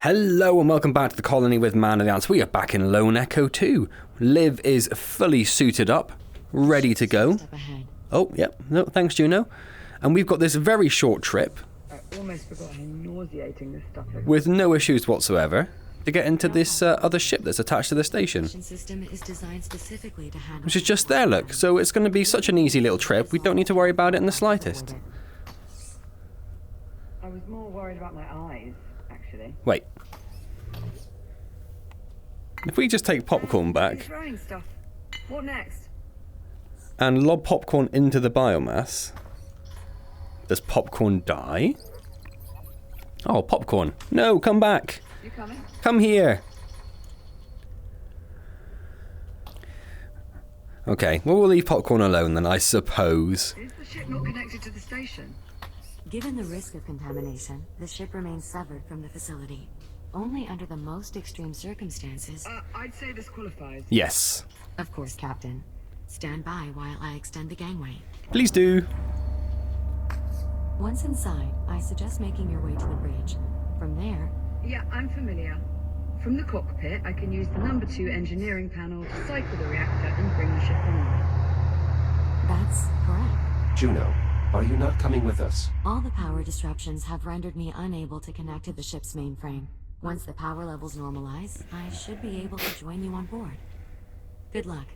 Hello and welcome back to the colony with Man of the Antz. We are back in Lone Echo 2. Liv is fully suited up, ready to go. Oh, yep. No, thanks, Juno. And we've got this very short trip. I almost forgot how nauseating this stuff is. With no issues whatsoever to get into this other ship that's attached to the station. System is designed specifically to handle Which is just there, look. So it's going to be such an easy little trip. We don't need to worry about it in the slightest. I was more worried about my eyes, actually. Wait. If we just take popcorn back Throwing stuff. What next? and lob popcorn into the biomass, does popcorn die? Oh, popcorn. No, come back. You coming? Come here. Okay, well, we'll leave popcorn alone then, I suppose. Is the ship not connected to the station? Given the risk of contamination, the ship remains severed from the facility. Only under the most extreme circumstances. I'd say this qualifies. Yes. Of course, Captain. Stand by while I extend the gangway. Please do. Once inside, I suggest making your way to the bridge. From there... Yeah, I'm familiar. From the cockpit, I can use the number 2 engineering panel to cycle the reactor and bring the ship online. That's correct. Juno, are you not coming with us? All the power disruptions have rendered me unable to connect to the ship's mainframe. Once the power levels normalize, I should be able to join you on board. Good luck.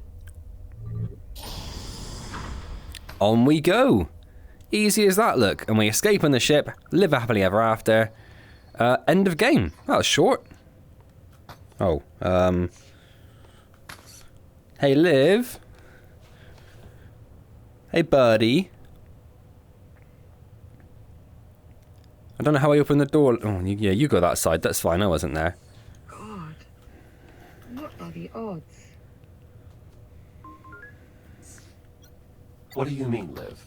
On we go. Easy as that, look. And we escape on the ship, live happily ever after. End of game. That was short. Oh, hey, Liv. Hey, buddy. I don't know how I opened the door. Oh, yeah, you go that side. That's fine. I wasn't there. God. What are the odds? What do you mean, Liv?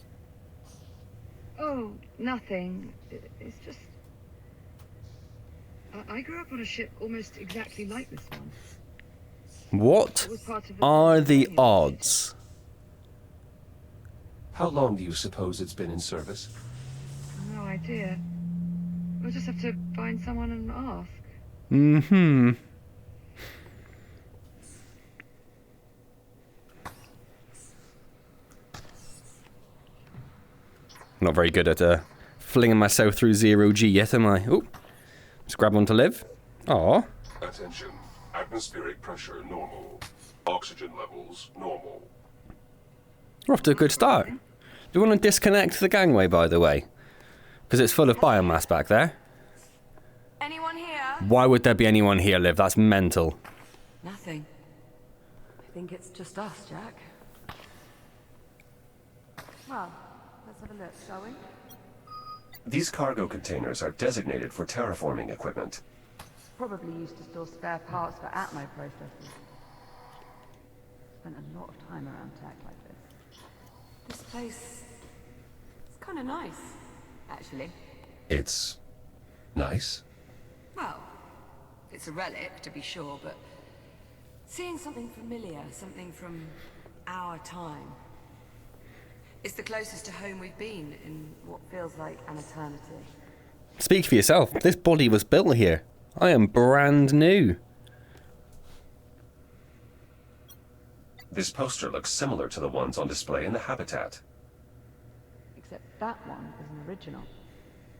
Oh, nothing. It's just... I grew up on a ship almost exactly like this one. What It was part of are the odds? How long do you suppose it's been in service? No idea. We'll just have to find someone and ask. Mm-hmm. Not very good at flinging myself through 0G yet, am I? Oh, let's grab one to Liv. Aw. Attention. Atmospheric pressure normal. Oxygen levels normal. We're off to a good start. Do you want to disconnect the gangway, by the way? Because it's full of biomass back there. Anyone here? Why would there be anyone here, Liv? That's mental. Nothing. I think it's just us, Jack. Well, let's have a look, shall we? These cargo containers are designated for terraforming equipment. Probably used to store spare parts for Atmo processes. Spent a lot of time around tech like this. This place... it's kind of nice, actually. It's... nice? Well, it's a relic, to be sure, but... seeing something familiar, something from our time... it's the closest to home we've been in what feels like an eternity. Speak for yourself. This body was built here. I am brand new. This poster looks similar to the ones on display in the habitat. Except that one is an original,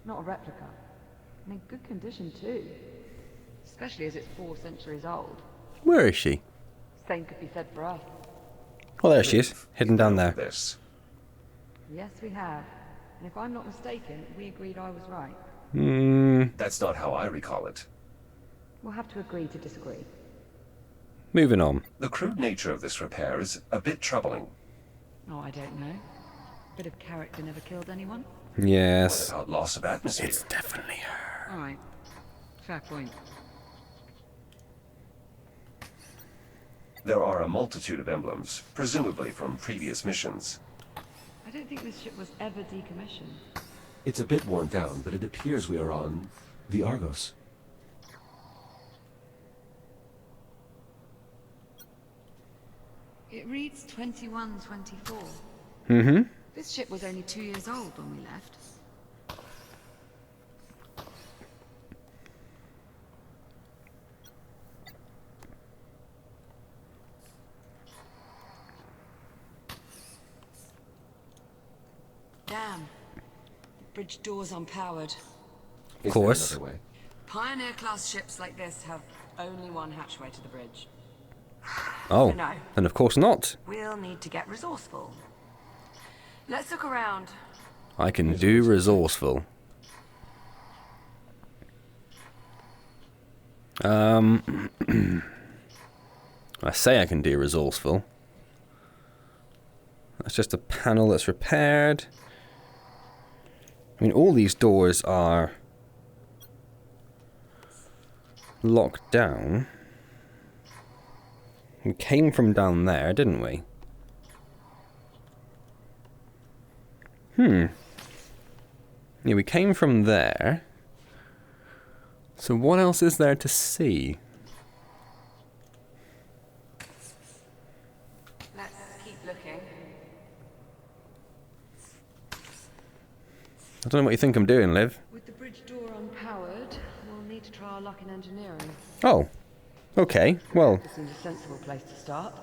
not a replica. And in good condition too. Especially as it's 4 centuries old. Where is she? Same could be said for us. Oh, there she is. Hidden down there. This. Yes, we have. And if I'm not mistaken, we agreed I was right. That's not how I recall it. We'll have to agree to disagree. Moving on. The crude nature of this repair is a bit troubling. Oh, I don't know. Bit of character never killed anyone? What Yes. about loss of atmosphere? It's definitely her. All right. Fair point. There are a multitude of emblems, presumably from previous missions. I don't think this ship was ever decommissioned. It's a bit worn down, but it appears we are on the Argos. It reads 2124. Mm-hmm. This ship was only 2 years old when we left. Damn. Bridge door's unpowered. Of course. Another way? Pioneer-class ships like this have only one hatchway to the bridge. Oh, No. then of course not. We'll need to get resourceful. Let's look around. I can do resourceful. I say I can do resourceful. That's just a panel that's repaired. I mean, all these doors are locked down. We came from down there, didn't we? Yeah, we came from there. So what else is there to see? Let's keep looking. I don't know what you think I'm doing, Liv. With the bridge door unpowered, we'll need to try our luck in engineering. Oh, okay. Well, This seems a sensible place to start.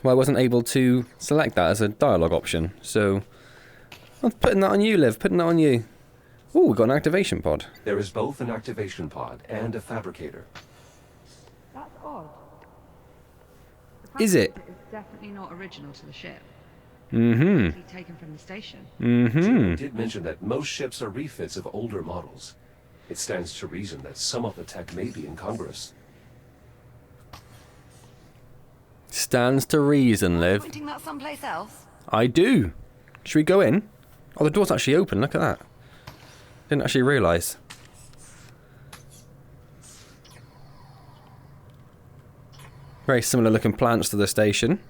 I wasn't able to select that as a dialogue option, so I'm putting that on you, Liv. Putting that on you. Oh, we've got an activation pod. There is both an activation pod and a fabricator. That's odd. Is it? It's definitely not original to the ship. Mm-hmm. It's taken from the station. Mm-hmm. Did mention that most ships are refits of older models. It stands to reason that some of the tech may be incongruous. Stands to reason, Liv. Pointing that someplace else? I do. Should we go in? Oh, the door's actually open. Look at that. Didn't actually realise. Very similar looking plants to the station.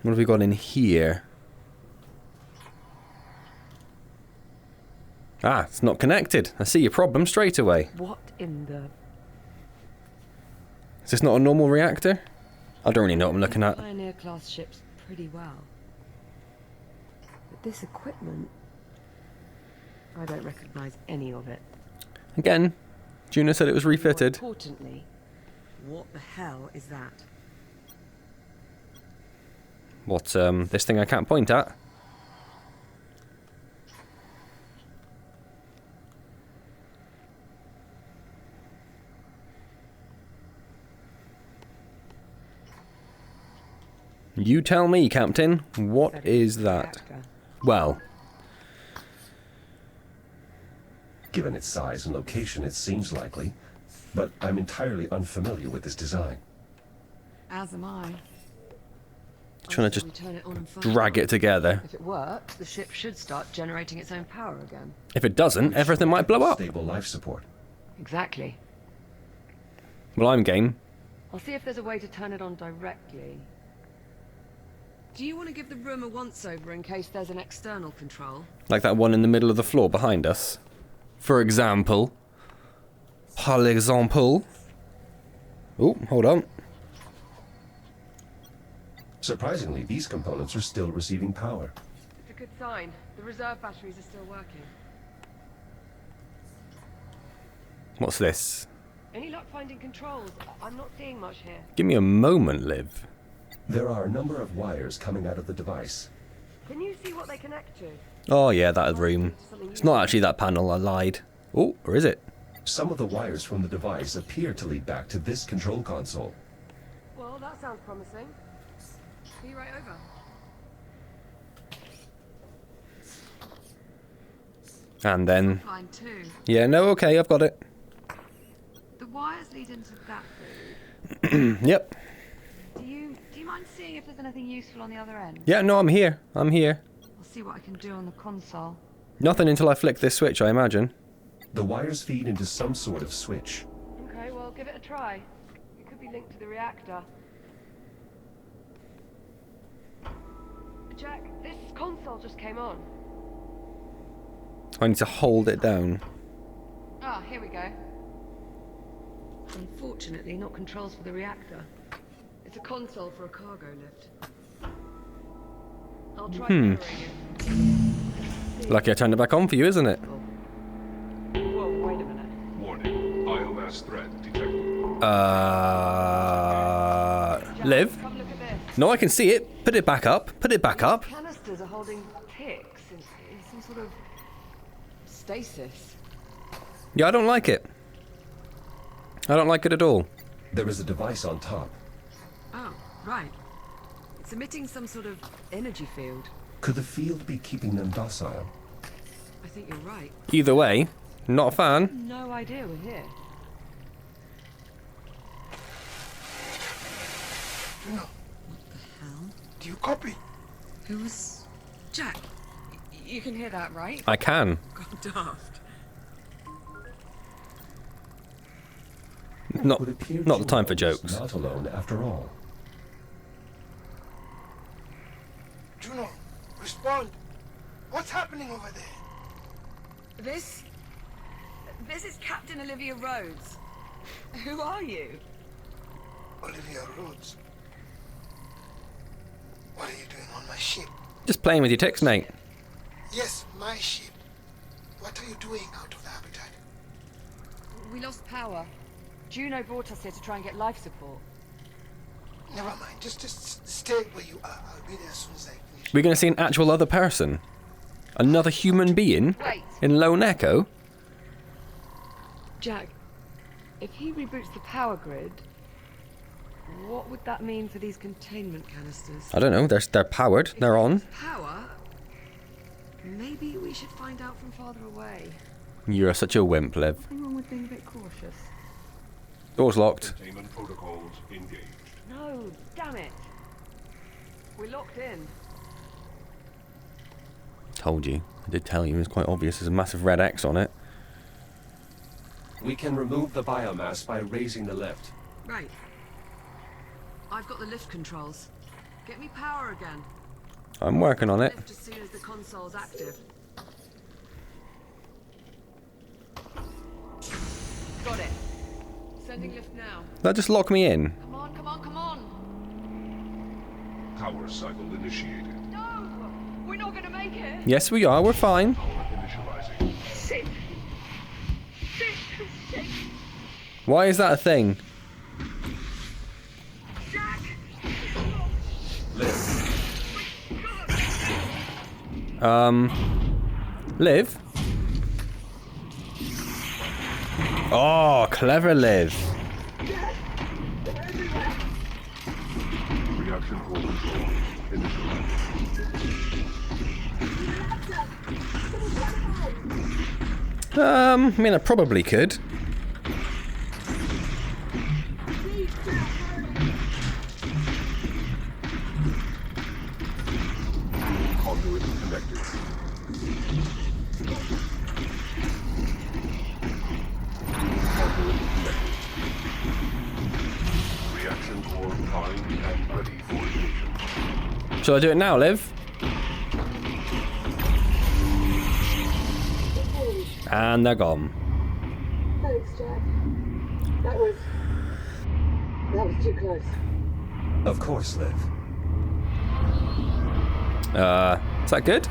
What have we got in here? Ah, it's not connected. I see your problem straight away. What in the... Is this not a normal reactor? I don't really know what I'm looking at. Pioneer-class ships pretty well. But this equipment... I don't recognise any of it. Again, Juna said it was More refitted. importantly, what the hell is that? What, this thing I can't point at? You tell me, Captain. What is that? Reactor. Well, Given its size and location, it seems likely, but I'm entirely unfamiliar with this design. As am I. trying to We just turn it on and fire. drag it together. If it works, the ship should start generating its own power again. If it doesn't, everything might blow up. Stable life support. Exactly. Well, I'm game. I'll see if there's a way to turn it on directly. Do you want to give the room a once-over in case there's an external control? Like that one in the middle of the floor behind us. For example. Par exemple. Oh, hold on. Surprisingly, these components are still receiving power. It's a good sign. The reserve batteries are still working. What's this? Any luck finding controls? I'm not seeing much here. Give me a moment, Liv. There are a number of wires coming out of the device. Can you see what they connect to? Oh yeah, that room. It's not actually that panel, I lied. Oh, or is it? Some of the wires from the device appear to lead back to this control console. Well, that sounds promising. Be right over. And then... Fine too. Yeah, no, okay, I've got it. The wires lead into that room. Yep. Do you mind seeing if there's anything useful on the other end? Yeah, no, I'm here. I'm here. I'll see what I can do on the console. Nothing until I flick this switch, I imagine. The wires feed into some sort of switch. Okay, well, give it a try. It could be linked to the reactor. Jack, this console just came on. I need to hold it down. Ah, here we go. Unfortunately, not controls for the reactor. It's a console for a cargo lift. I'll try mirroring it. Lucky I turned it back on for you, isn't it? Whoa, wait a minute. Warning. Biomass threat detected. Liv? Come look at this. No, I can see it. Put it back up. Put it back up. Canisters are holding ticks in some sort of stasis. Yeah, I don't like it. I don't like it at all. There is a device on top. Oh, right. It's emitting some sort of energy field. Could the field be keeping them docile? I think you're right. Either way, not a fan. No idea we're here. No. Hell? Do you copy? Who's... Jack, you can hear that, right? I can. God, daft. Not Would appear the time for Juno was jokes. Not alone after all. Juno, respond. What's happening over there? This is Captain Olivia Rhodes. Who are you? Olivia Rhodes. What are you doing on my ship? Just playing with your ticks, mate. Yes, my ship. What are you doing out of the habitat? We lost power. Juno brought us here to try and get life support. Never mind. Just stay where you are. I'll be there as soon as I finish. We're going to see an actual other person. Another human being Wait. in Lone Echo. Jack, if he reboots the power grid, what would that mean for these containment canisters? I don't know. They're powered. If They're on. there's Power? Maybe we should find out from farther away. You're such a wimp, Liv. Nothing wrong with being a bit cautious. Door's locked. Containment protocols engaged. No, damn it. We're locked in. Told you. I did tell you. It was quite obvious. There's a massive red X on it. We can remove the biomass by raising the lift. Right. I've got the lift controls. Get me power again. I'm working on it. Lift as soon as the console's active. Got it. Sending lift now. That just lock me in. Come on, come on, come on. Power cycle initiated. No! We're not gonna make it. Yes, we are. We're fine. Power initializing. Shit. Shit. Shit. Why is that a thing? Jack! Liv? Oh, clever Liv. Reaction core control initialized. I mean, I probably could. Conduit connected. Conduit connected. Reaction core primed and ready for ignition. Shall I do it now, Liv? And they're gone. Thanks, Jack. That was too close. Of course, Liv. Is that good?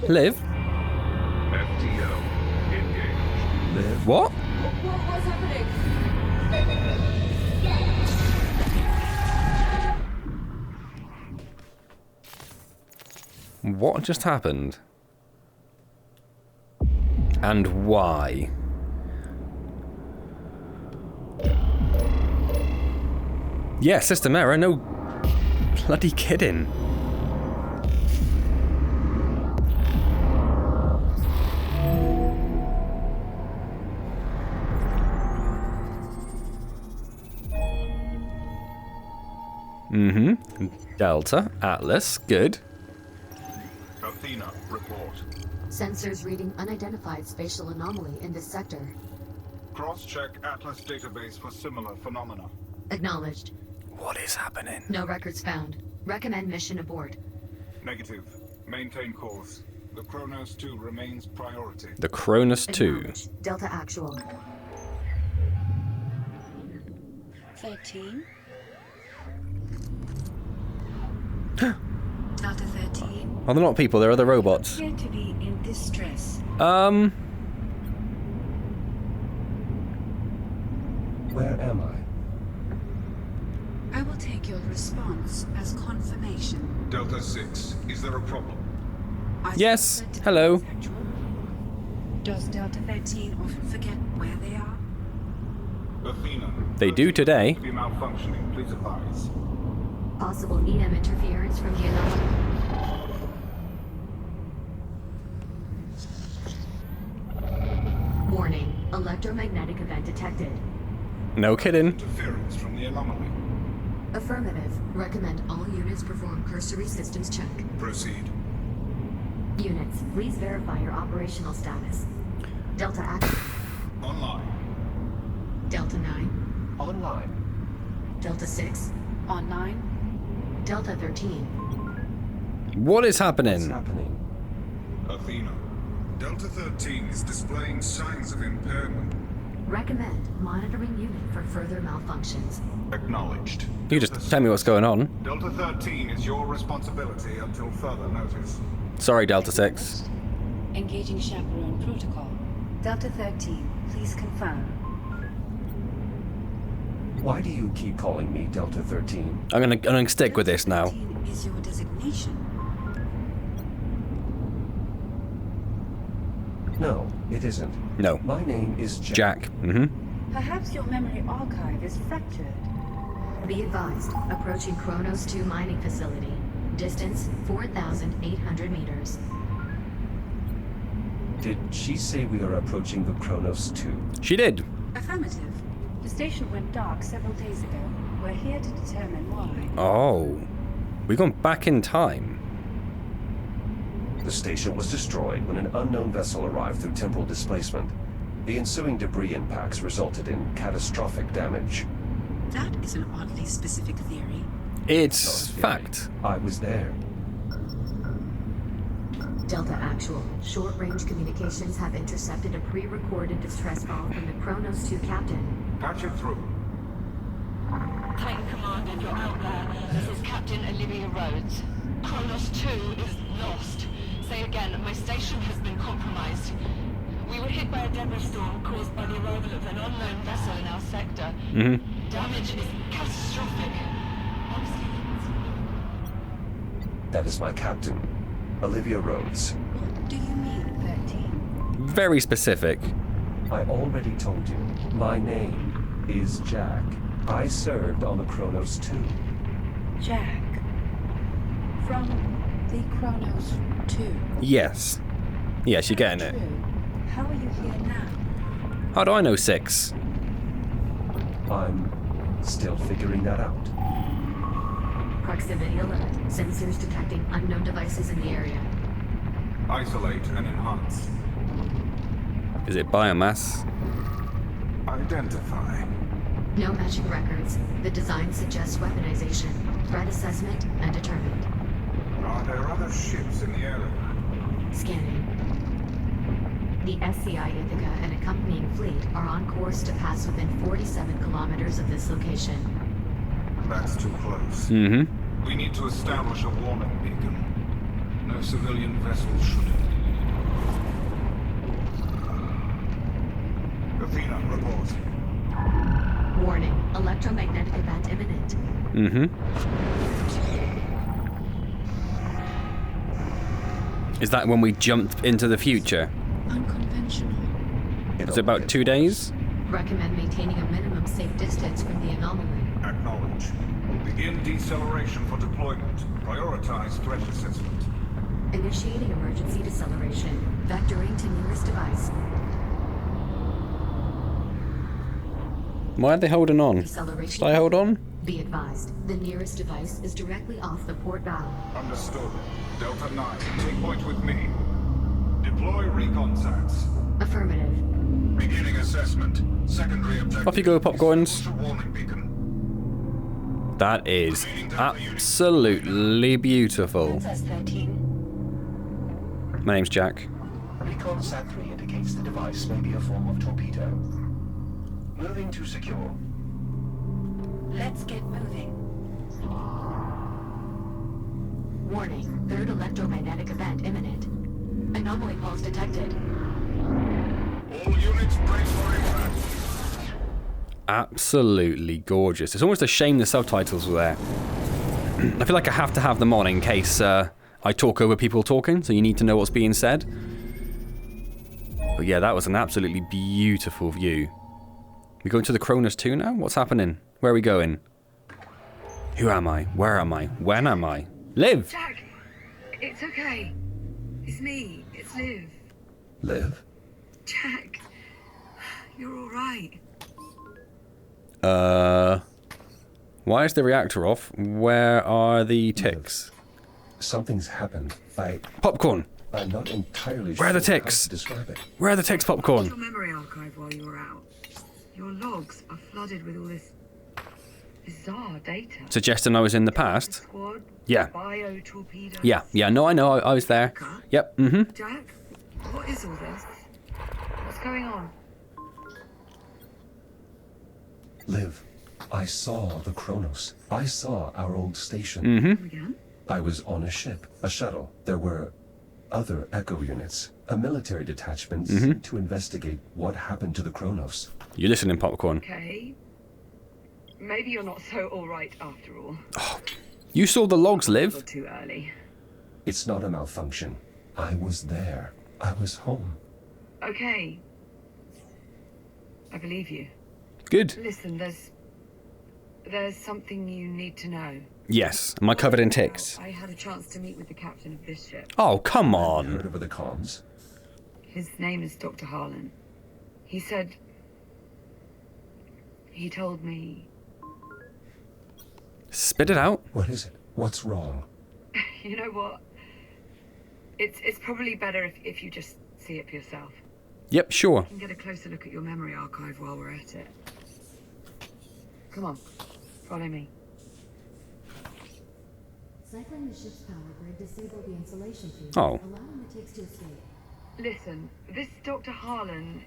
Liv? FTL engaged. Liv? What? What's happening? What just happened? And why? Yeah, system error, no bloody kidding. Delta, Atlas, good. Athena, report. Sensors reading unidentified spatial anomaly in this sector. Cross-check Atlas database for similar phenomena. Acknowledged. What is happening? No records found. Recommend mission abort. Negative. Maintain course. The Kronos 2 remains priority. The Cronus 2. Acknowledged. Delta actual. 13. Delta 13. Oh, they're not people, they're other robots. Appear to be in distress. Where am I? I will take your response as confirmation. Delta 6, is there a problem? I Yes, suspect hello. it's actual. Does Delta 13 often forget where they are? Athena. They do today. Be malfunctioning, please advise. Possible EM interference from the anomaly. Warning. Electromagnetic event detected. No kidding. Interference from the anomaly. Affirmative. Recommend all units perform cursory systems check. Proceed. Units, please verify your operational status. Delta active. Online. Delta 9. Online. Delta 6. Online? Delta 13. What is What's happening? happening? Athena. Delta 13 is displaying signs of impairment. Recommend monitoring unit for further malfunctions. Acknowledged. You just tell me what's going on. Delta 13 is your responsibility until further notice. Sorry, Delta 6. Engaging chaperone protocol. Delta 13, please confirm. Why do you keep calling me Delta 13? I'm gonna stick with this now. Delta 13 is your designation. No, it isn't. No. My name is Jack. Jack. Mm-hmm. Perhaps your memory archive is fractured. Be advised, approaching Kronos 2 mining facility. Distance 4,800 meters. Did she say we are approaching the Kronos 2? She did. Affirmative. The station went dark several days ago. We're here to determine why. Oh. We've gone back in time. The station was destroyed when an unknown vessel arrived through temporal displacement. The ensuing debris impacts resulted in catastrophic damage. That is an oddly specific theory. It's fact. I was there. Delta Actual. Short-range communications have intercepted a pre-recorded distress call from the Kronos 2 captain. Patch it through. Titan Command, if you're out there, this is Captain Olivia Rhodes. Kronos 2 is lost. Say again, my station has been compromised. We were hit by a debris storm caused by the arrival of an unknown vessel in our sector. Mm-hmm. Damage is catastrophic. That is my captain, Olivia Rhodes. What do you mean, 13? Very specific. I already told you. My name is Jack. I served on the Kronos 2. Jack. From the Kronos 2. Yes. Yes, you're getting it. True. How are you here now? How do I know 6? I'm still figuring that out. Proximity alert. Sensors detecting unknown devices in the area. Isolate and enhance. Is it biomass? Identify. No matching records. The design suggests weaponization. Threat assessment undetermined. Are there other ships in the area? Scanning. The SCI Ithaca and accompanying fleet are on course to pass within 47 kilometers of this location. That's too close. Mm-hmm. We need to establish a warning beacon. No civilian vessels should. Athena, report. Warning. Electromagnetic event imminent. Mm-hmm. Is that when we jumped into the future? Unconventional. Is it about 2 days? Recommend maintaining a minimum safe distance from the anomaly. Acknowledge. Begin deceleration for deployment. Prioritize threat assessment. Initiating emergency deceleration. Vectoring to nearest device. Why are they holding on? Deceleration. Should I hold on? Be advised, the nearest device is directly off the port valve. Understood. Delta 9, take point with me. Deploy recon sats. Affirmative. Beginning assessment. Secondary objective. Off you go, popcorns. Establish a warning beacon. That is absolutely beautiful. Princess 13. My name's Jack. Recon Sat 3 indicates the device may be a form of torpedo. Moving to secure. Let's get moving. Warning, third electromagnetic event imminent. Anomaly pulse detected. All units brace for impact. absolutely gorgeous. It's almost a shame the subtitles were there. I feel like I have to have them on in case I talk over people talking, so you need to know what's being said. But yeah, that was an absolutely beautiful view. We going to the Cronus 2 now? What's happening? Where are we going? Who am I? Where am I? When am I? Liv! Jack, it's okay. It's me. It's Liv. Liv? Jack, you're all right. Why is the reactor off? Where are the ticks? Something's happened. Popcorn! I'm not entirely Where are the sure how ticks? to describe it. Where are the ticks, Popcorn? Your memory archive while you were out. Your logs are flooded with all this bizarre data. Suggesting I was in the past? Squad, Yeah. bio-torpedoes. Yeah, no, I know, I was there. Yep, mm-hmm. Jack, what is all this? What's going on? Liv, I saw the Kronos. I saw our old station. Mm-hmm. Again? I was on a ship, a shuttle. There were other echo units, a military detachment sent to investigate what happened to the Kronos. You listening, Popcorn? Okay. Maybe you're not so alright after all. You saw the logs, Or Liv. too early. It's not a malfunction. I was there. I was home. Okay. I believe you. Good. Listen, there's something you need to know. Yes. Am I covered in ticks? I had a chance to meet with the captain of this ship. Oh, come Heard on. over the comms. His name is Dr. Harlan. He said... He told me... Spit it out. What is it? What's wrong? You know what? It's probably better if you just see it for yourself. Yep, sure. You can get a closer look at your memory archive while we're at it. Come on, follow me. Cycling the ship's power grid disabled the insulation field, Oh. allowing the ticks to escape. Listen, this Dr. Harlan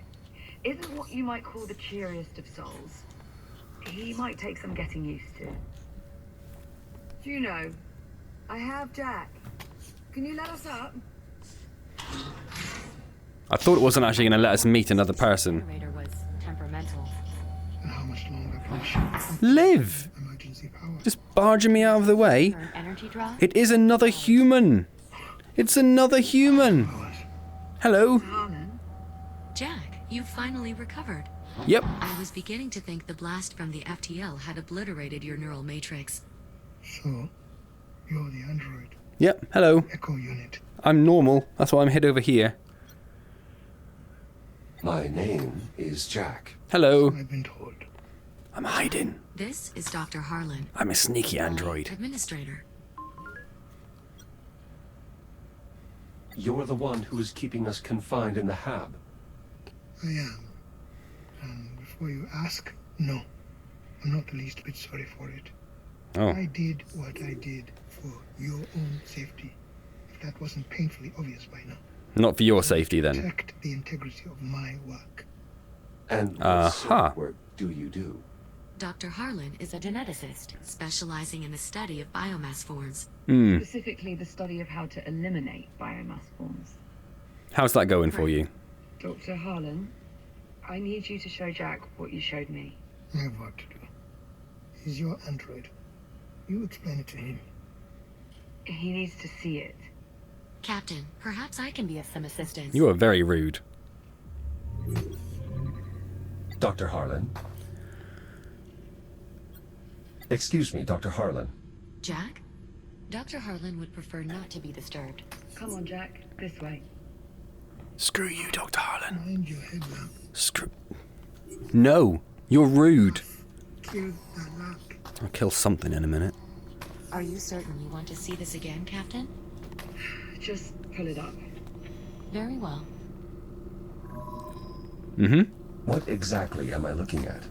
isn't what you might call the cheeriest of souls. He might take some getting used to. Do you know, I have Jack. Can you let us up? I thought it wasn't actually going to let us meet another person. Generator was temperamental. And how much longer can she Liv! emergency power? Just barging me out of the way. For an energy draw? It is another human. It's another human. Hello. Harlan? Jack, you finally recovered. Yep. I was beginning to think the blast from the FTL had obliterated your neural matrix. So, you're the android Yep. Hello. echo unit. I'm normal. That's why I'm hid over here. My name is Jack. Hello. I've been told. I'm hiding. This is Dr. Harlan, I'm a sneaky android. administrator. You're the one who is keeping us confined in the hab. I am. And before you ask, no. I'm not the least bit sorry for it. Oh. I did what I did for your own safety. If that wasn't painfully obvious by now. Not for your safety then. Protect the integrity of my work. And what sort Uh-huh. of work do you do? Dr. Harlan is a geneticist, specializing in the study of biomass forms. Specifically the study of how to eliminate biomass forms. How's that going for you? Dr. Harlan, I need you to show Jack what you showed me. I have work to do. He's your android. You explain it to him. He needs to see it. Captain, perhaps I can be of some assistance. You are very rude. Dr. Harlan? Excuse me, Dr. Harlan. Jack? Dr. Harlan would prefer not to be disturbed. Come on, Jack. This way. Screw you, Dr. Harlan. Mind your headlamp. Screw... No. You're rude. Kill that lamp. I'll kill something in a minute. Are you certain you want to see this again, Captain? Just pull it up. Very well. Mm-hmm. What exactly am I looking at?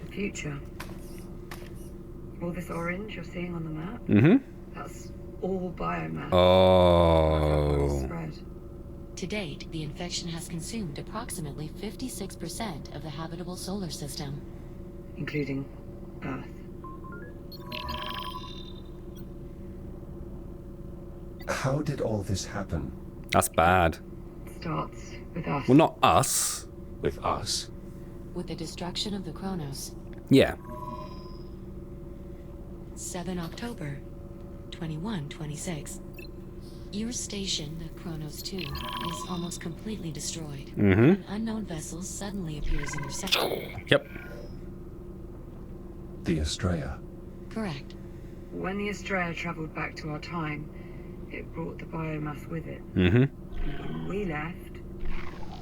The future. All this orange you're seeing on the map, Mm-hmm. that's all biomass. Oh. Spread. To date, the infection has consumed approximately 56% of the habitable solar system. Including Earth. How did all this happen? That's bad. Starts with us. Well, not us. With us? with the destruction of the Chronos. Yeah. 7 October, 2126. Your station, the Chronos 2, is almost completely destroyed. An unknown vessel suddenly appears in your sector. Yep. The Estrella. Correct. When the Estrella traveled back to our time, it brought the biomass with it. Mm-hmm. When we left,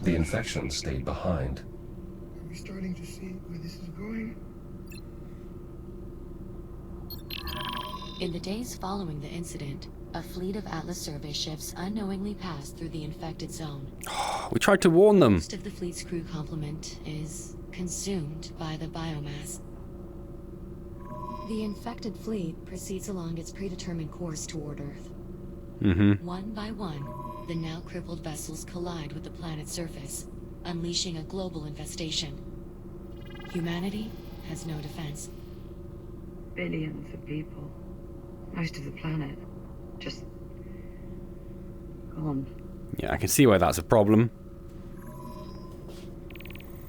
The infection stayed behind. Are we starting to see where this is going? In the days following the incident, a fleet of Atlas survey ships unknowingly passed through the infected zone. We tried to warn them. Most of the fleet's crew complement is consumed by the biomass. The infected fleet proceeds along its predetermined course toward Earth. One by one, the now crippled vessels collide with the planet's surface, unleashing a global infestation. Humanity has no defense. billions of people, most of the planet, just gone. Yeah, I can see why that's a problem.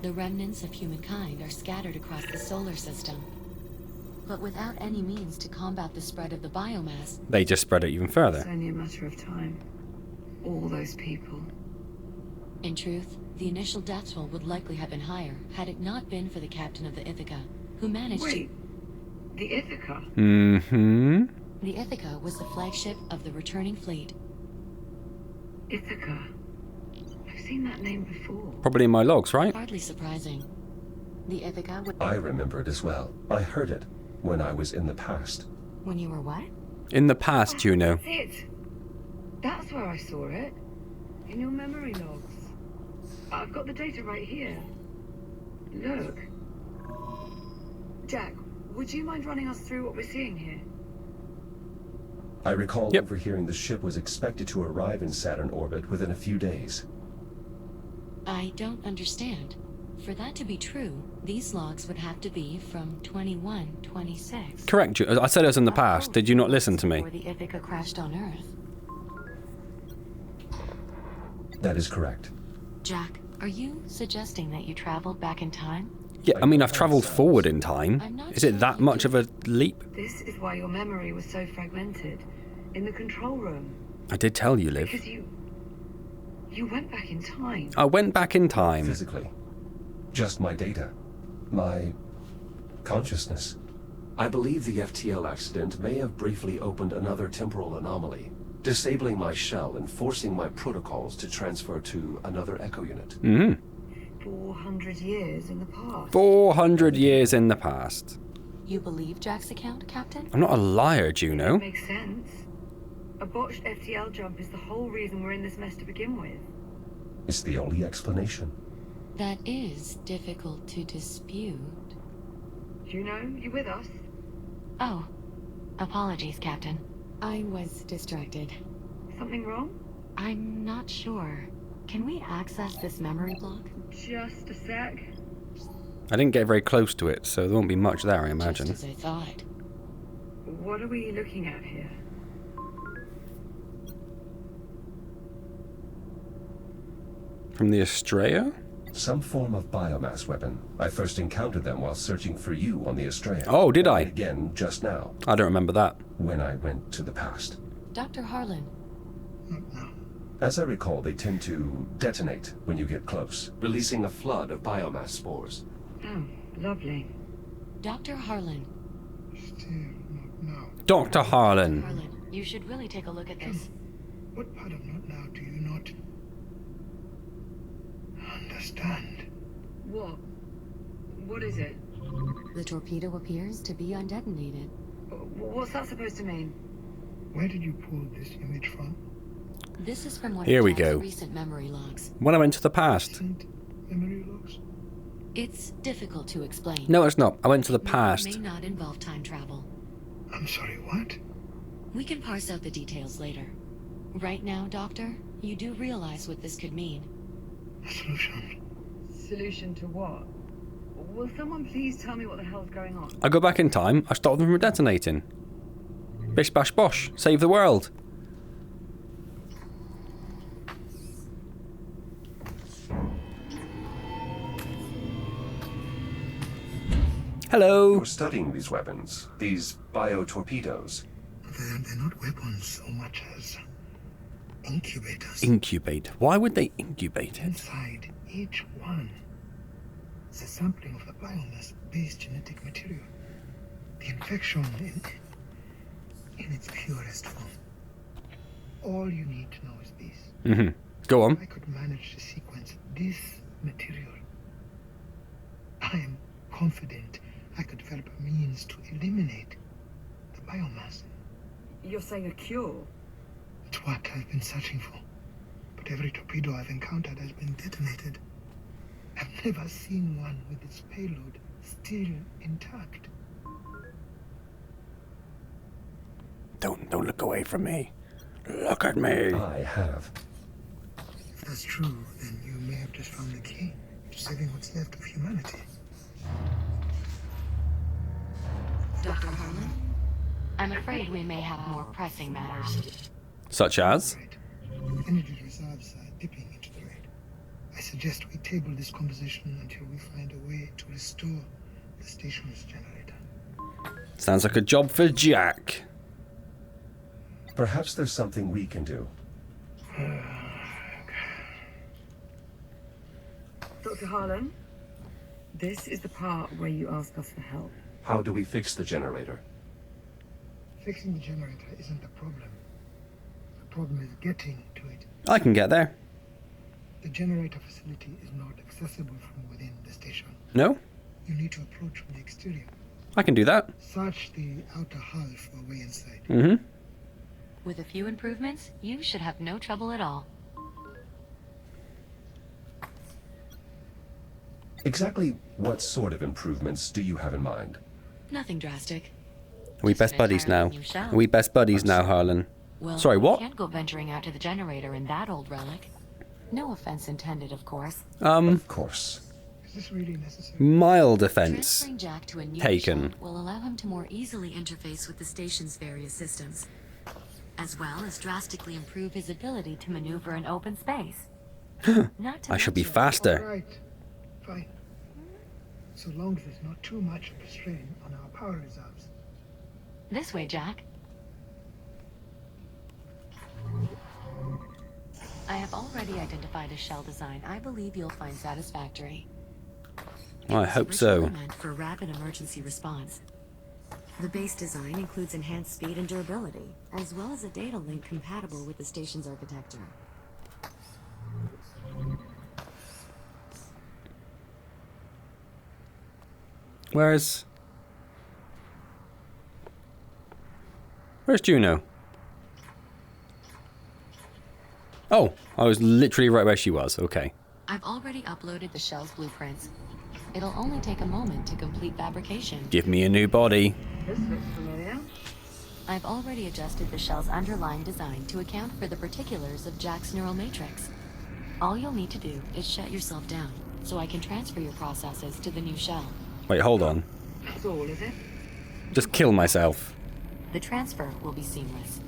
The remnants of humankind are scattered across the solar system. But without any means to combat the spread of the biomass, They just spread it even It's further. only a matter of time. All those people. in truth, the initial death toll would likely have been higher had it not been for the captain of the Ithaca, who managed Wait, the Ithaca? Mm-hmm. The Ithaca was the flagship of the returning fleet. Ithaca. I've seen that name before. Probably in my logs, right? Hardly surprising. The Ithaca would... I remember it as well. I heard it when I was in the past. When you were what? In the past, you know. That's it. That's where I saw it. In your memory logs. I've got the data right here. Look. Jack, would you mind running us through what we're seeing here? I recall Yep. overhearing the ship was expected to arrive in Saturn orbit within a few days. I don't understand. For that to be true, these logs would have to be from 2126. Correct you. I said it was in the past. Did you not listen to me? Before the Ithaca crashed on Earth. That is correct. Jack, are you suggesting that you traveled back in time? Yeah, I mean, I've travelled forward in time. I'm not Is it sure that you much did. of a leap? This is why your memory was so fragmented. In the control room. I did tell you, Liv. Because you went back in time. I went back in time. Physically. Just my data. My consciousness. I believe the FTL accident may have briefly opened another temporal anomaly, disabling my shell and forcing my protocols to transfer to another echo unit. 400 years in the past. 400 years in the past. You believe Jack's account, Captain? I'm not a liar, Juno. Makes sense. A botched FTL jump is the whole reason we're in this mess to begin with. It's the only explanation. That is difficult to dispute. Juno, you with us? Oh, apologies, Captain. I was distracted. Something wrong? I'm not sure. Can we access this memory block? Just a sec. I didn't get very close to it, so there won't be much there, I imagine. Just as I thought. What are we looking at here? From the Estrella? Some form of biomass weapon. I first encountered them while searching for you on the Estrella. Oh, did I? And again, just now, I don't remember that. when I went to the past. Dr. Harlan, Not now. As I recall, they tend to detonate when you get close, releasing a flood of biomass spores. Oh, lovely. Dr. Harlan. Still not now. Dr. Harlan. Harlan, you should really take a look at this. What part of not now do you not understand? What? What is it? The torpedo appears to be undetonated. What's that supposed to mean? Where did you pull this image from? This is from one Here of we Jack's go. recent memory logs. When I went to the past. Recent memory logs? It's difficult to explain. No, it's not. I went to the It past. may not involve time travel. I'm sorry, what? We can parse out the details later. Right now, Doctor, you do realize what this could mean. A solution. Solution to what? Will someone please tell me what the hell's going on? I go back in time, I stop them from detonating. Bish bash bosh. Save the world. Hello. You're studying these weapons, these bio-torpedoes. They're not weapons so much as incubators. Incubate. Why would they incubate it? Inside each one is a sampling of the biomass-based genetic material. The infection in its purest form. All you need to know is this. Mm-hmm. Go on. I could manage to sequence this material. I am confident I could develop a means to eliminate the biomass. You're saying a cure? It's what I've been searching for. But every torpedo I've encountered has been detonated. I've never seen one with its payload still intact. Don't look away from me. Look at me. I have. If that's true, then you may have just found the key to saving what's left of humanity. Dr. Harlan, I'm afraid we may have more pressing matters. Such as? Right. Energy reserves are dipping into the red. I suggest we table this conversation until we find a way to restore the station's generator. Sounds like a job for Jack. Perhaps there's something we can do. Dr. Harlan, this is the part where you ask us for help. How do we fix the generator? Fixing the generator isn't the problem. The problem is getting to it. I can get there. The generator facility is not accessible from within the station. No? You need to approach from the exterior. I can do that. Search the outer hull for a way inside. Mm-hmm. With a few improvements, you should have no trouble at all. Exactly what sort of improvements do you have in mind? Nothing drastic. Are we Just best an buddies now? entirely new shell. Are we best buddies now, Harlan? Well, Sorry, what? You can't go venturing out to the generator in that old relic. No offense intended, of course. Of course. Is this really necessary? Mild offense. Transferring Jack to a new Taken. shell will allow him to more easily interface with the station's various systems, as well as drastically improve his ability to maneuver in open space. Not to I should be mention- faster. All right. Fine. So long as there's not too much of a strain on our power reserves. This way, Jack. I have already identified a shell design I believe you'll find satisfactory. I hope so. It's meant for rapid emergency response. The base design includes enhanced speed and durability, as well as a data link compatible with the station's architecture. Where's Juno? Oh, I was literally right where she was. Okay. I've already uploaded the shell's blueprints. It'll only take a moment to complete fabrication. Give me a new body. This looks familiar. I've already adjusted the shell's underlying design to account for the particulars of Jack's neural matrix. All you'll need to do is shut yourself down, so I can transfer your processes to the new shell. Wait, hold on. That's all, is it? Just kill myself. The transfer will be seamless.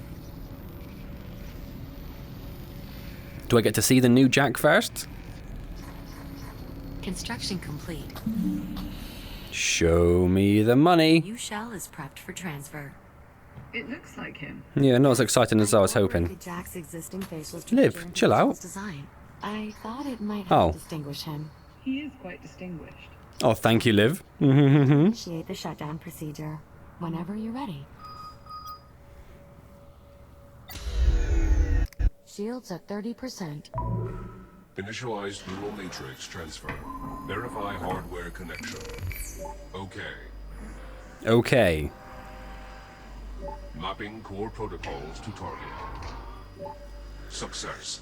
Do I get to see the new Jack first? Construction complete. Show me the money. New shell is prepped for transfer. It looks like him. Yeah, not as exciting as I was hoping. Upgraded Jack's existing facial Liv, structure and chill out. design. I thought it might Oh. help distinguish him. He is quite distinguished. Oh, thank you, Liv. Initiate the shutdown procedure whenever you're ready. Shields at 30%. Initialize neural matrix transfer. Verify hardware connection. Okay. Okay. Mapping core protocols to target. Success.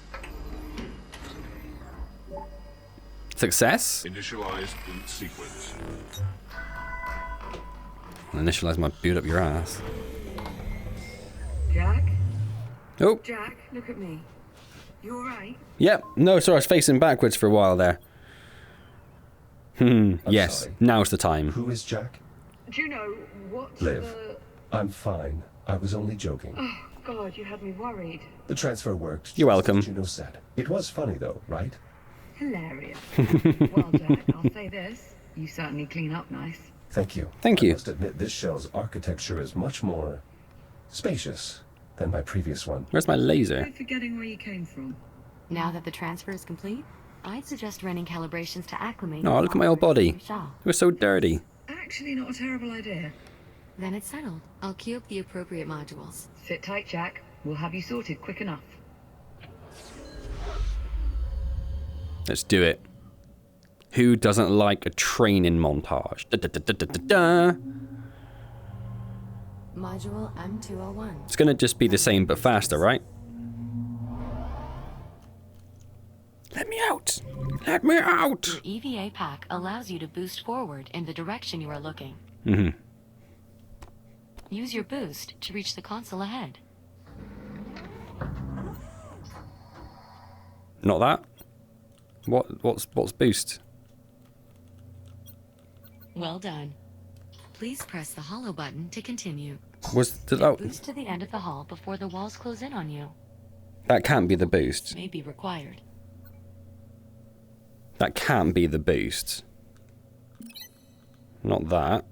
Success? Initialize boot sequence. Initialize my boot up your ass. Jack? Oh, Jack, look at me. You alright? yep. No, sorry, I was facing backwards for a while there. Yes, sorry. now's the time. Who is Jack? Do you know what Liv. the... I'm fine. I was only joking. Oh, God, you had me worried. The transfer worked. You're just welcome. as Juno said. It was funny though, right? Hilarious. Well, Jack, I'll say this. You certainly clean up nice. Thank you. Thank you. I must admit, this shell's architecture is much more spacious than my previous one. Where's my laser? You're forgetting where you came from. Now that the transfer is complete, I'd suggest running calibrations to acclimate. Oh, look at my old body. We're so dirty. Actually, not a terrible idea. Then it's settled. I'll queue up the appropriate modules. Sit tight, Jack. We'll have you sorted quick enough. Let's do it. Who doesn't like a training montage? Da, da, da, da, da, da, da. Module M201. It's gonna just be the same but faster, right? Let me out! Let me out! Your EVA pack allows you to boost forward in the direction you are looking. Mm-hmm. Use your boost to reach the console ahead. Not that. What's boost? Well done. Please press the hollow button to continue. Boost to the end of the hall before the walls close in on you. That can't be the boost. May be required. That can't be the boost. Not that.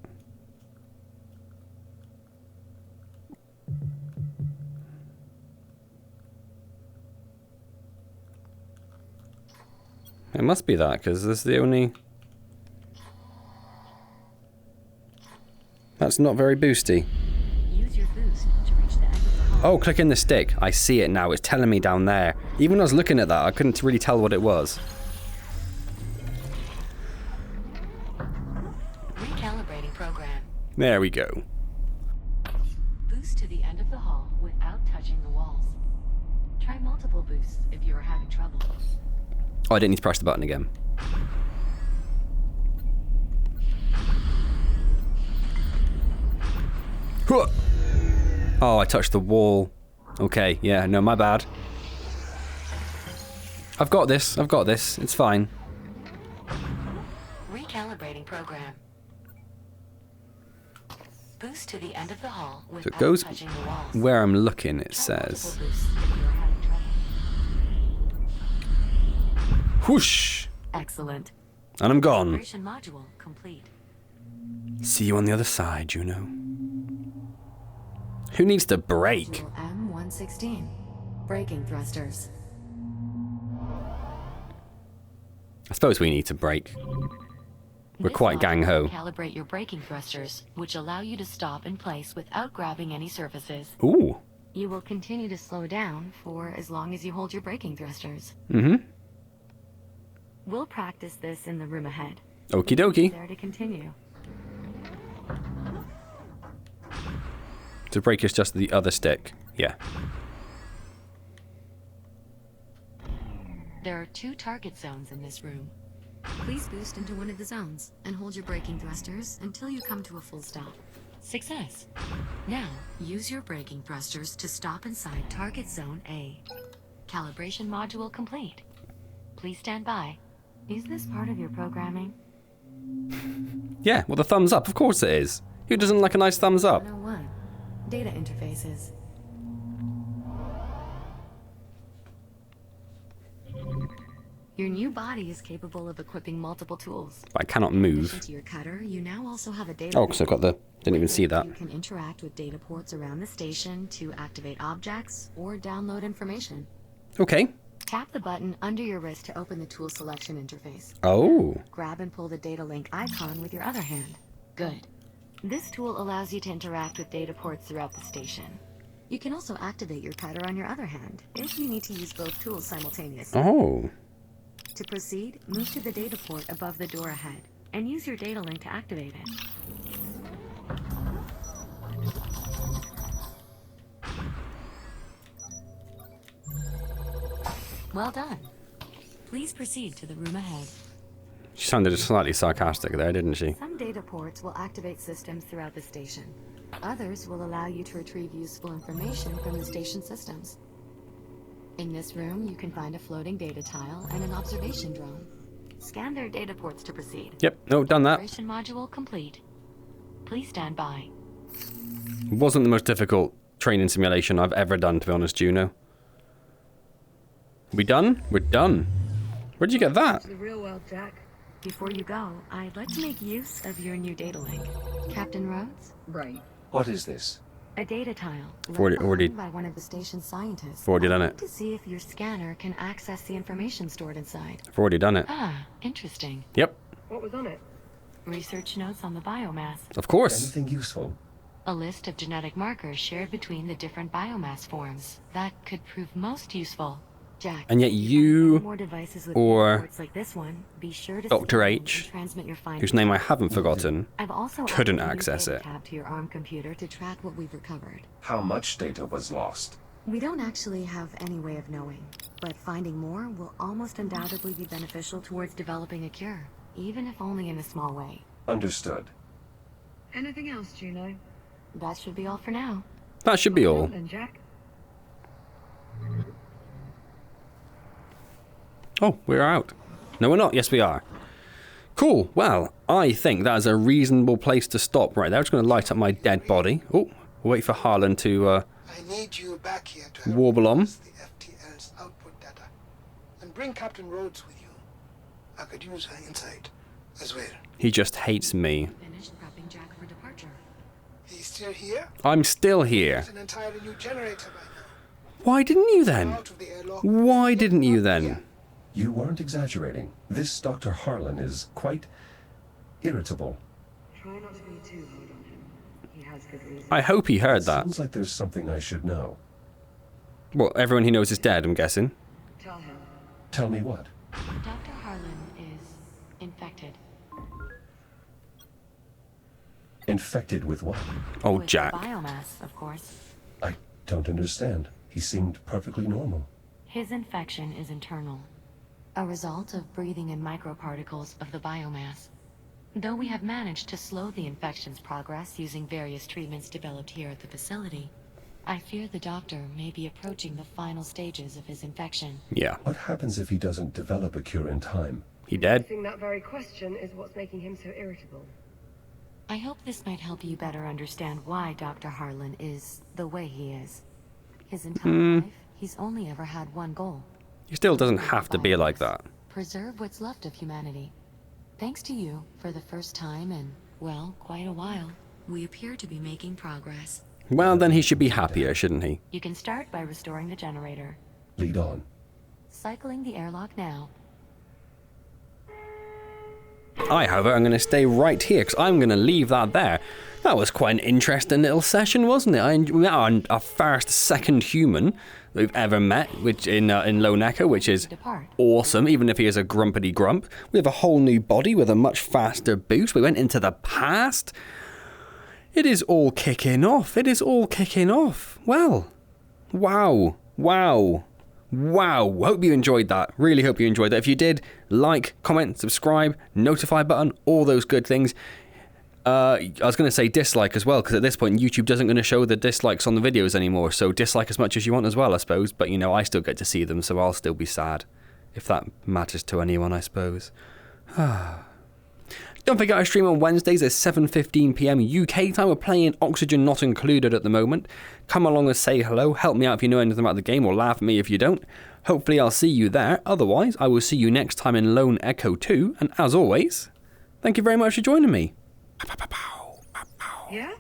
It must be that, because this is the only... That's not very boosty. Use your boost to reach the end of the hall. Oh, click in the stick. I see it now. It's telling me down there. Even when I was looking at that, I couldn't really tell what it was. Recalibrating program. There we go. Boost to the end of the hall without touching the walls. Try multiple boosts if you are having trouble. Oh, I didn't need to press the button again. Huh. Oh, I touched the wall. Okay, yeah, no, my bad. I've got this. I've got this. It's fine. Recalibrating program. Boost to the end of the hall So without it goes touching the walls. where I'm looking, it Try says. multiple boosts if you are having trouble. Whoosh! Excellent. And I'm gone. Calibration module complete. See you on the other side, Juno. Who needs to brake? Module M116. Braking thrusters. I suppose we need to brake. We're This quite module gang-ho. will Calibrate your braking thrusters, which allow you to stop in place without grabbing any surfaces. Ooh. You will continue to slow down for as long as you hold your braking thrusters. Mm-hmm. We'll practice this in the room ahead. Okie dokie. There to continue. To brake is just the other stick. Yeah. There are 2 target zones in this room. Please boost into one of the zones and hold your braking thrusters until you come to a full stop. Success. Now, use your braking thrusters to stop inside target zone A. Calibration module complete. Please stand by. Is this part of your programming? Yeah, well, the thumbs up. Of course it is. Who doesn't like a nice thumbs up? 101. Data interfaces. Your new body is capable of equipping multiple tools. But I cannot In move. addition to your cutter, you now also have a data Oh, because I've got the... Didn't even see that. You can interact with data ports around the station to activate objects or download information. Okay. Tap the button under your wrist to open the tool selection interface. Oh. Grab and pull the data link icon with your other hand. Good. This tool allows you to interact with data ports throughout the station. You can also activate your cutter on your other hand if you need to use both tools simultaneously. Oh. To proceed, move to the data port above the door ahead and use your data link to activate it. Well done. Please proceed to the room ahead. She sounded slightly sarcastic there, didn't she? Some data ports will activate systems throughout the station. Others will allow you to retrieve useful information from the station systems. In this room, you can find a floating data tile and an observation drone. Scan their data ports to proceed. Yep, no, done that. Calibration module complete. Please stand by. Wasn't the most difficult training simulation I've ever done, to be honest, Juno. We done? We're done. Where'd you get that? To the real world, Jack. Before you go, I'd like to make use of your new data link. Captain Rhodes? Right. What is this? A data tile Already by one of the station's scientists. I've already done it. To see if your scanner can access the information stored inside. I've already done it. Ah, interesting. Yep, What was on it? Research notes on the biomass. of course. Anything useful? A list of genetic markers shared between the different biomass forms. That could prove most useful. Jack, And yet if you, more devices with or ports like this one, be sure to Dr. scan H, and transmit your findings. whose name I haven't forgotten, I've also couldn't uploaded a access data it. tab to your ARM computer to track what we've recovered. How much data was lost? We don't actually have any way of knowing, but finding more will almost undoubtedly be beneficial towards developing a cure, even if only in a small way. Understood. Anything else, Juno? That should be all for now. That should be all. Then, Jack. Oh, we're out. No, we're not. Yes, we are. Cool. Well, I think that is a reasonable place to stop right there. I'm just going to light up my dead body. Oh, wait for Harlan to I need you back here to help warble on. process the FTL's output data. And bring Captain Rhodes with you. I could use her insight as well. He just hates me. Finished prepping Jack for departure. He's still here? I'm still here. It's an entirely new generator by now. Why didn't you then? Out of the airlock. Why didn't you then? You weren't exaggerating. This Dr. Harlan is quite irritable. Try not to be too hard on him. He has good reason. I hope he heard that. Sounds like there's something I should know. Well, everyone he knows is dead, I'm guessing. Tell him. Tell me what? Dr. Harlan is infected. Infected with what? Oh, With Jack. biomass, of course. I don't understand. He seemed perfectly normal. His infection is internal, a result of breathing in microparticles of the biomass. Though we have managed to slow the infection's progress using various treatments developed here at the facility, I fear the doctor may be approaching the final stages of his infection. Yeah. What happens if he doesn't develop a cure in time? He I dead? think that very question is what's making him so irritable. I hope this might help you better understand why Dr. Harlan is the way he is. His entire life, he's only ever had one goal. He still doesn't have to be like that. Preserve what's left of humanity. Thanks to you, for the first time in, well, quite a while, we appear to be making progress. Well, then he should be happier, shouldn't he? You can start by restoring the generator. Lead on. Cycling the airlock now. I, however, am going to stay right here because I'm going to leave that there. That was quite an interesting little session, wasn't it? We met our first second human that we've ever met, which in Lone Echo, which is awesome, even if he is a grumpity grump. We have a whole new body with a much faster boost. We went into the past. It is all kicking off. It is all kicking off. Well, wow. Hope you enjoyed that. Really hope you enjoyed that. If you did, like, comment, subscribe, notify button, all those good things. I was going to say dislike as well, because at this point YouTube doesn't going to show the dislikes on the videos anymore, so dislike as much as you want as well, I suppose. But, you know, I still get to see them, so I'll still be sad, if that matters to anyone, I suppose. Don't forget I stream on Wednesdays at 7:15 PM UK time. We're playing Oxygen Not Included at the moment. Come along and say hello, help me out if you know anything about the game, or laugh at me if you don't. Hopefully I'll see you there. Otherwise, I will see you next time in Lone Echo 2, and as always, thank you very much for joining me. Yeah?